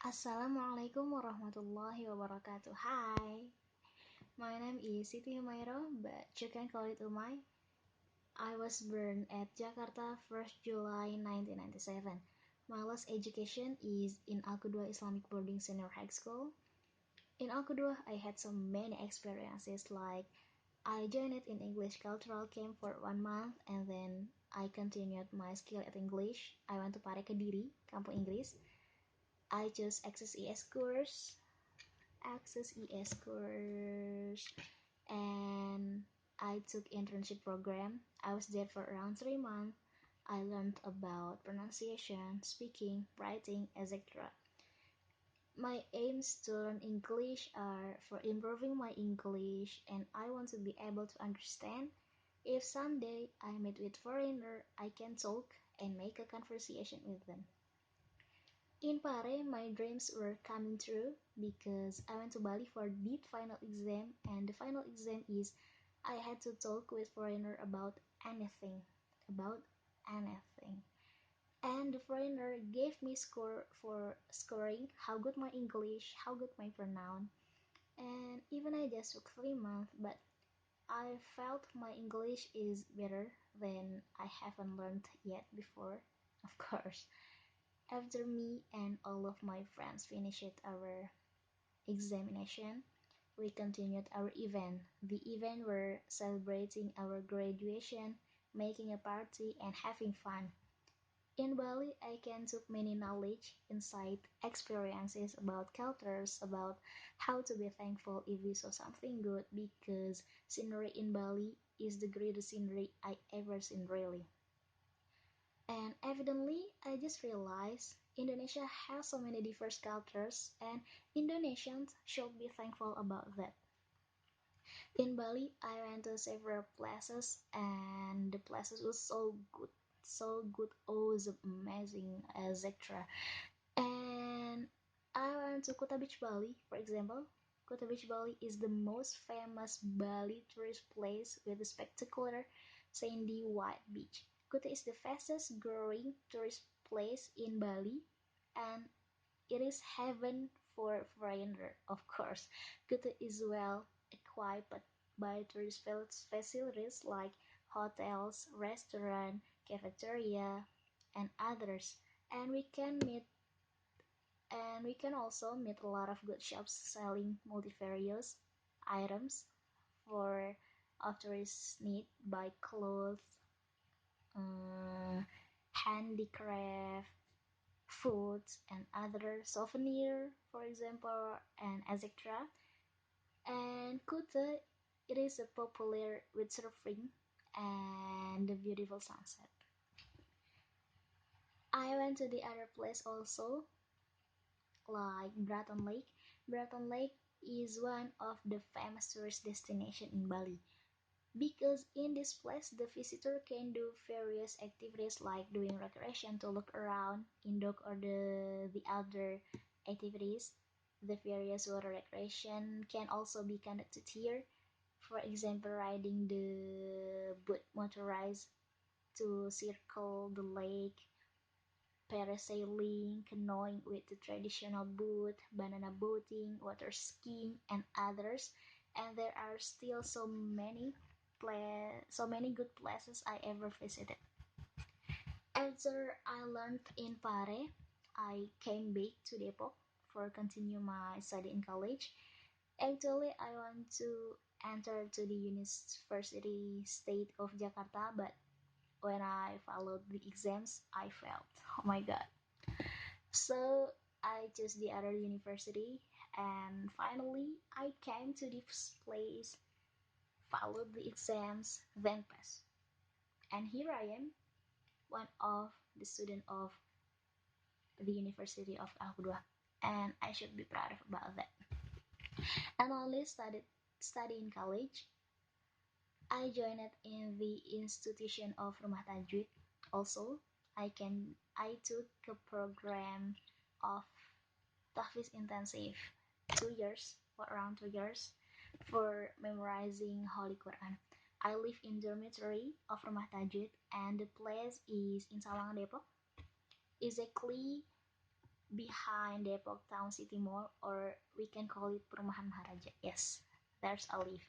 Assalamualaikum warahmatullahi wabarakatuh. Hi, my name is Siti Humairoh, but you can call it Umay. I was born at Jakarta 1st July 1997. My last education is in Al-Qudwa Islamic Boarding Senior High School. In Al-Qudwa, I had so many experiences like I joined in English cultural camp for 1 month and then I continued my skill at English. I went to Pare Kediri, Kampung Inggris. I chose Access ES course, and I took internship program. I was there for around 3 months. I learned about pronunciation, speaking, writing, etc. My aims to learn English are for improving my English, and I want to be able to understand. If someday I meet with foreigner, I can talk and make a conversation with them. In Pare, my dreams were coming true because I went to Bali for the final exam, and the final exam is I had to talk with foreigner about anything. And the foreigner gave me score for scoring how good my English, how good my pronoun. And even I just took 3 months, but I felt my English is better than I haven't learned yet before, of course. After me and all of my friends finished our examination, we continued our event. The event were celebrating our graduation, making a party, and having fun. In Bali, I can took many knowledge, insight, experiences about cultures, about how to be thankful if we saw something good because scenery in Bali is the greatest scenery I ever seen really. And evidently, I just realized Indonesia has so many diverse cultures, and Indonesians should be thankful about that. In Bali, I went to several places, and the places was so good, awesome, amazing, etc. And I went to Kuta Beach, Bali, for example. Kuta Beach, Bali is the most famous Bali tourist place with a spectacular sandy white beach. Kuta is the fastest growing tourist place in Bali, and it is heaven for foreigner, of course. Kuta is well equipped by tourist facilities like hotels, restaurant, cafeteria, and others. And we can also meet a lot of good shops selling multifarious items for our tourists need buy clothes, handicraft, foods, and other souvenir, for example, and etc. And Kuta, it is a popular with surfing and the beautiful sunset. I went to the other place also, like Braton Lake. Braton Lake is one of the famous tourist destination in Bali. Because in this place, the visitor can do various activities like doing recreation to look around, indoor or the outdoor activities. The various water recreation can also be conducted here. For example, riding the boat motorized to circle the lake, parasailing, canoeing with the traditional boat, banana boating, water skiing, and others. And there are still so many good places I ever visited. After I learned in Pare, I came back to Depok for continue my study in college. Actually, I want to enter to the University State of Jakarta, but when I followed the exams, I failed. Oh my god. So I chose the other university, and finally I came to this place, followed the exams, then passed. And here I am, one of the student of the University of Al-Qudwa, and I should be proud about that. And only study in college. I joined in the institution of Rumah Tajwid. Also, I took a program of Tahfiz intensive 2 years, for around 2 years, for memorizing Holy Quran. I live in dormitory of Rumah Tajwid, and the place is in Sawangan, Depok. Exactly behind Depok Town City Mall, or we can call it Perumahan Maharaja. Yes, there's a live.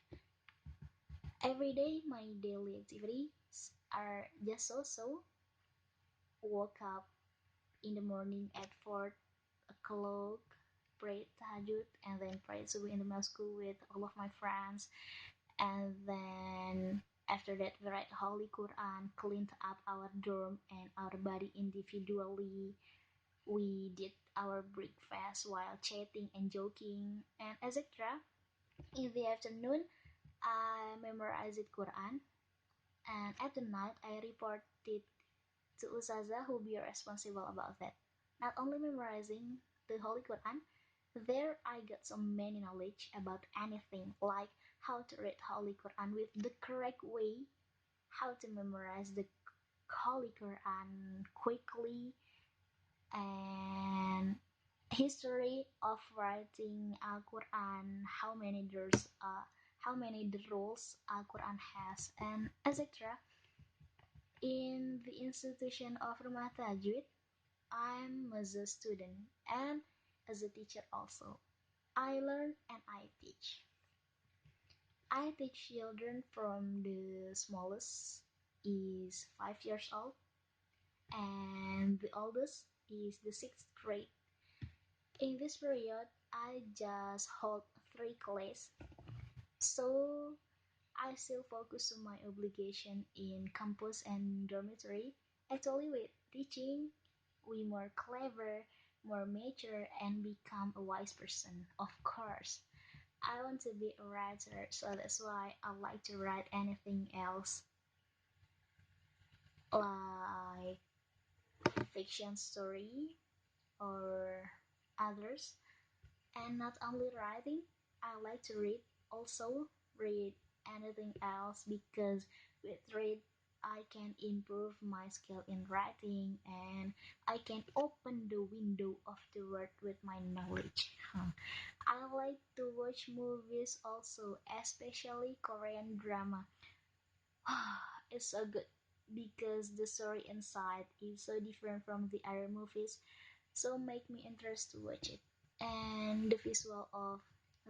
Every day, my daily activities are just so. Woke up in the morning at 4 o'clock, pray tahajud, and then pray subuh in the mosque with all of my friends. And then after that, we read Holy Quran, cleaned up our dorm and our body individually. We did our breakfast while chatting and joking, and etc. In the afternoon, I memorized Quran, and at the night, I reported to Ustazah who be responsible about that. Not only memorizing the Holy Quran, there I got so many knowledge about anything, like how to read Holy Quran with the correct way, how to memorize the Holy Quran quickly, and history of writing Al Quran, how many the rules Al Quran has, and etc. In the institution of Rumah Tajwid, I'm as a student and as a teacher also. I learn and I teach. I teach children from the smallest is 5 years old and the oldest is the sixth grade. In this period, I just hold 3 classes, so I still focus on my obligation in campus and dormitory. Actually, with teaching, we more clever, more mature, and become a wise person. Of course, I want to be a writer, so that's why I like to write anything else, like fiction story or others. And not only writing, I like to read. Also, read anything else because with read I can improve my skill in writing and I can open the window of the world with my knowledge. I like to watch movies also, especially Korean drama. It's so good because the story inside is so different from the other movies, so make me interested to watch it. And the visual of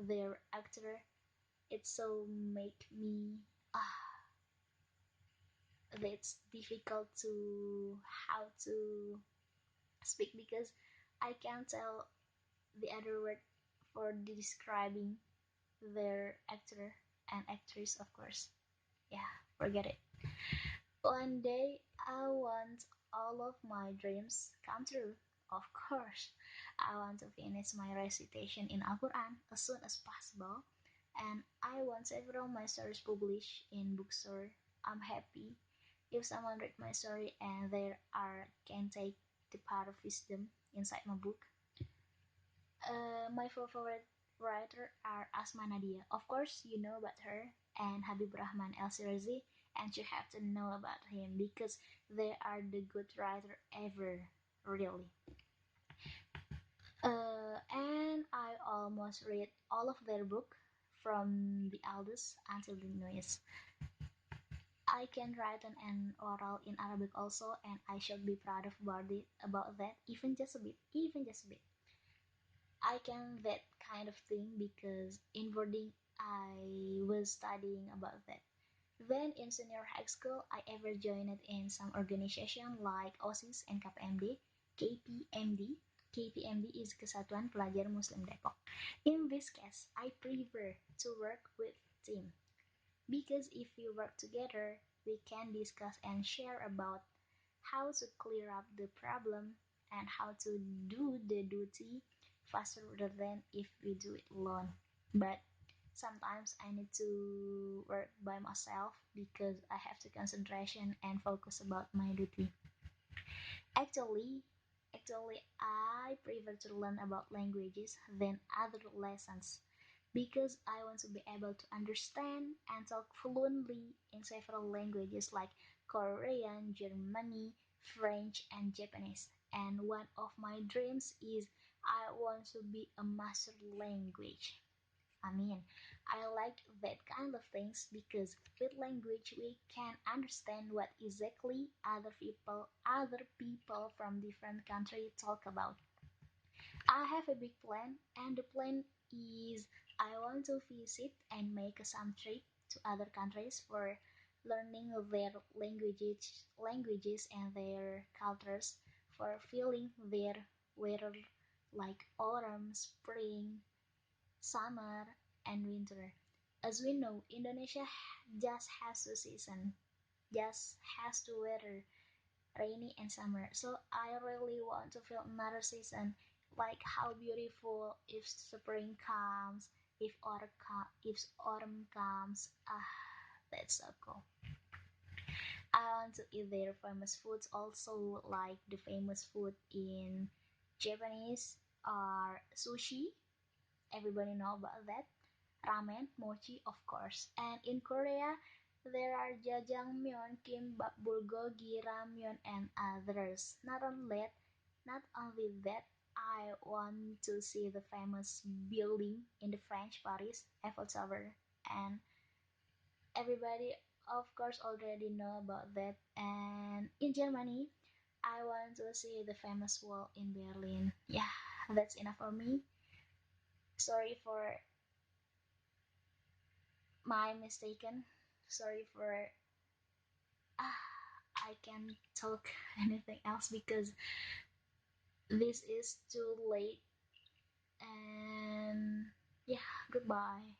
their actor, it so make me that's difficult to how to speak because I can't tell the other word for describing their actor and actress, of course. Yeah, forget it. One day I want all of my dreams come true. Of course, I want to finish my recitation in Al-Quran as soon as possible, and I want several my stories published in bookstore. I'm happy if someone read my story and there are can take the part of wisdom inside my book. My favorite writer are Asma Nadia. Of course, you know about her, and Habib Rahman El Sirazi, and you have to know about him because they are the good writer ever, really. And I almost read all of their book from the eldest until the newest. I can write an oral in Arabic also, and I should be proud of about that, even just a bit, even just a bit. I can that kind of thing because in boarding I was studying about that. Then in senior high school, I ever joined in some organization like OSIS and KPMD, KPMD. KPMD is Kesatuan Pelajar Muslim Depok. In this case, I prefer to work with team because if we work together, we can discuss and share about how to clear up the problem and how to do the duty faster than if we do it alone. But sometimes I need to work by myself because I have to concentration and focus about my duty. Actually, actually, I prefer to learn about languages than other lessons because I want to be able to understand and talk fluently in several languages like Korean, Germany, French, and Japanese. And one of my dreams is I want to be a master language. I mean, I like that kind of things because with language we can understand what exactly other people from different countries talk about. I have a big plan, and the plan is I want to visit and make some trip to other countries for learning their languages and their cultures, for feeling their weather like autumn, spring, summer, and winter. As we know, Indonesia just has two seasons, just has two weather, rainy and summer. So I really want to feel another season, like how beautiful if spring comes, if autumn comes. Ah, that's so cool. I want to eat their famous foods also, like the famous food in Japanese are sushi. Everybody know about that. Ramen, mochi, of course. And in Korea, there are jajangmyeon, kimbap, bulgogi, ramyeon, and others. Not only that, I want to see the famous building in the French Paris, Eiffel Tower, and everybody, of course, already know about that. And in Germany, I want to see the famous wall in Berlin. Yeah, that's enough for me. Sorry for my mistaken. Sorry for I can't talk anything else because this is too late. And yeah, goodbye.